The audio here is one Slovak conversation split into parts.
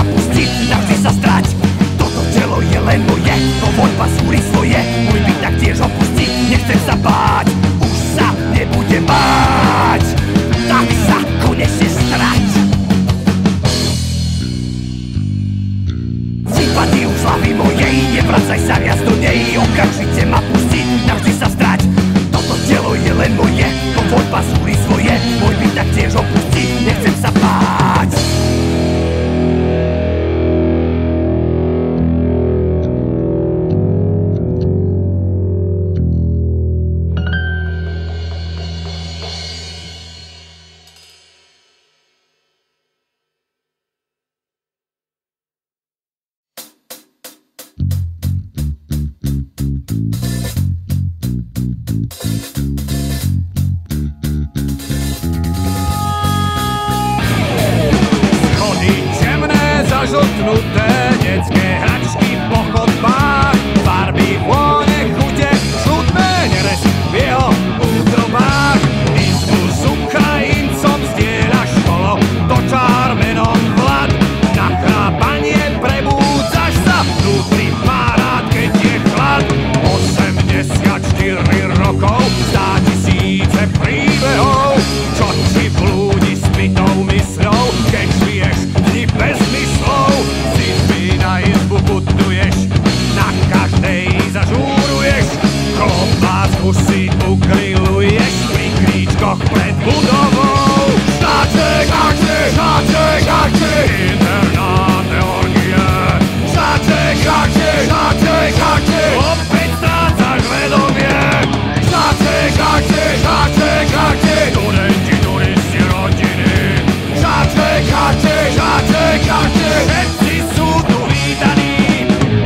ma pustiť, navždy sa strať. Toto telo je len moje, to voľba súri svoje. Môj byt taktiež opustiť, nechcem sa báť. Už sa nebudem báť, tak sa konečne strať. Sympatiu slavy mojej, nevracaj sa viac do nej. Okamžite ma pustiť, navždy sa strať. Toto telo je len moje, to voľba súri svoje. Môj byt taktiež opustiť, nechcem sa báť. Zažltnuté detské hračky po chodbách, farby, vône, chute, žlutné neresť v jeho útrobách. Izbu s Ukrajincom zdieľa školo, to čár menom Vlad. Na chrápanie prebúdzaš sa, vnútri párát, keď je chlad. 84 rokov, zdá tisíce príbehov, čo ti blúdi s pitou mysľou, keď žiješ dni bez myslov. Si zby na izbu buduješ, na každej zažúruješ, klobásku si ugrilluješ pri kríčkoch pred budovou. Štáček, akček, štáček, akček, internáte orgie. Štáček, akček, štáček, akček, opäť strácaš vedomie. Štáček, akček, štáček, akček, studenti, turisti, rodiny. Štáček, akček, štáček, akček, všetci sú tu vítaní.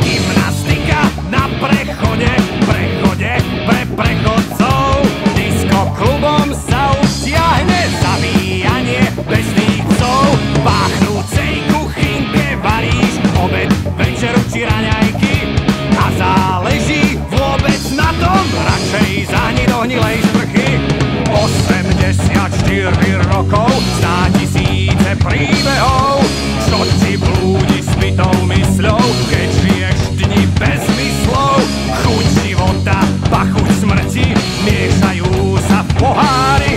Gymnastika na prechode, prechode pre prechodcov. Disko klubom sa utiahne, zabíjanie bez tých psov. V páchnúcej kuchynke varíš obed, večeru či raňajky. A záleží vôbec na tom, radšej zahni do hnilej sprchy. 84 rokov, 100 tisíce príbehov, čo ti blúdi s pitou mysľou, keď žiješ dni bez myslov. Chuť života, pachuť smrti, miešajú sa v pohári.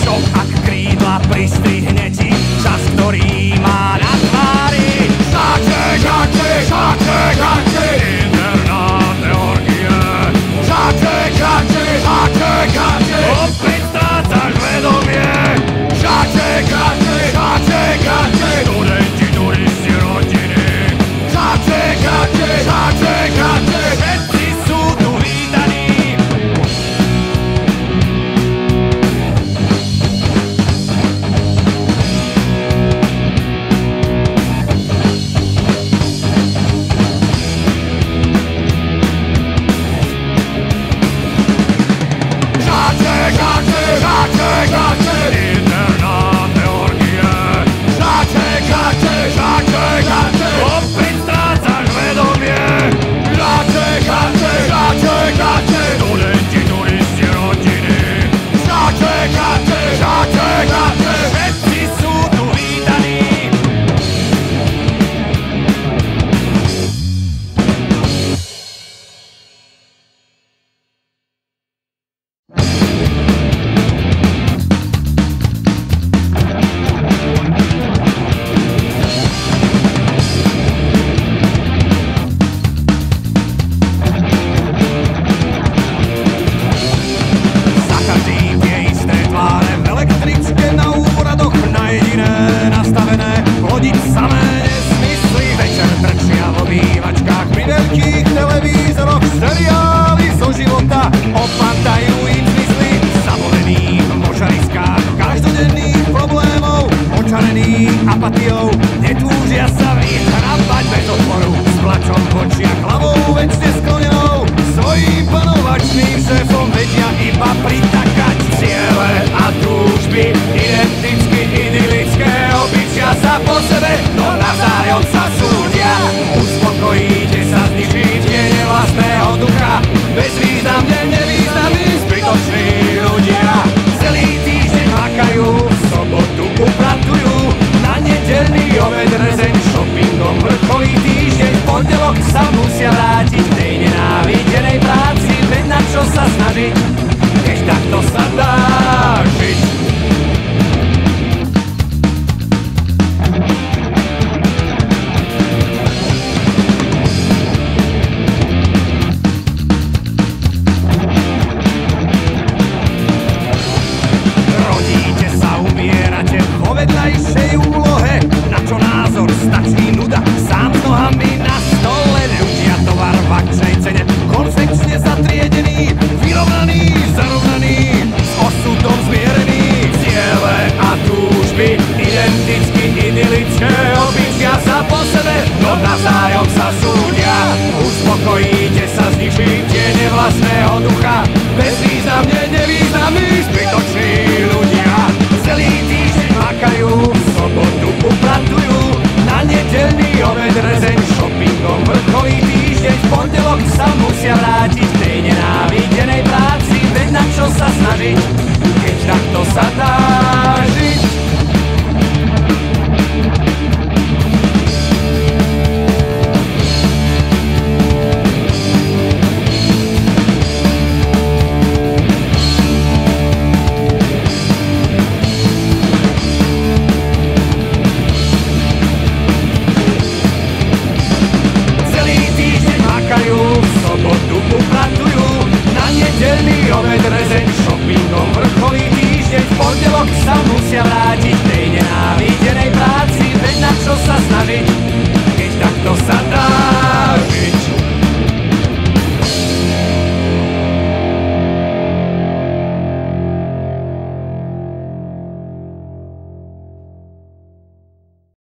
Čo ak krídla pristrihne ti čas, ktorý má na tvári. Štáček, akček, štáček, akček, internáte orgie. Štáček, akček, štáček, akček, opäť strácaš vedomie. Štáček, akček, štáček, akček, studenti, turisti, rodiny. Štáček, akček, štáček, akček, všetci sú tu vítaní. Štáček, akček, štáček, akček, internáte orgie. Štáček, akček, štáček, akček, opäť strácaš vedomie. Štáček, akček, štáček, akček, studenti, turisti, rodiny. Štáček, akček, štáček, akček, všetci sú tu vítaní. Za každým tie isté tváre v električke, na úradoch na jediné nastavené, hodiť samé nesmysly. Večer trčia v obývačkách pri veľkých televízoroch, seriály zo života opadajú im zmysly. Zamorený v močariskách každodenných problémov, očarený apatiou, netúžia sa vyhrabať bez odporu. S plačom v očiach, hlavou večne sklonenou, svojím panovačným šéfom vedia iba pritakať. Ciele a túžby identicky idylické, obyčia sa po sebe, no navzájom sa súdia. Uspokojíte sa zničiť tiene vlastného ducha, bezvýznamne nevýznamní zbytoční ľudia. Celý týždeň makajú, v sobotu upratujú, na nedeľný obed, rezeň, shoppingom, vrcholý týždeň, v pondelok sa musia vrátiť k tej nenávidenej práci, veď na čo sa snažiť, keď takto sa dá žiť. Rodíte sa, umierate vo vedľajšej úlohe, na čo názor stačí nuda, sám s nohami na stole, ľudia tovar v akčnej cene, konfekčne zatriedený, vyrovnaný, zarovnaný, s osudom zmierený, ciele a túžby, identicky idylické, obyčia sa po sebe, no navzájom sa súdia, uspokojíte sa s ničím, tiene vlastného ducha,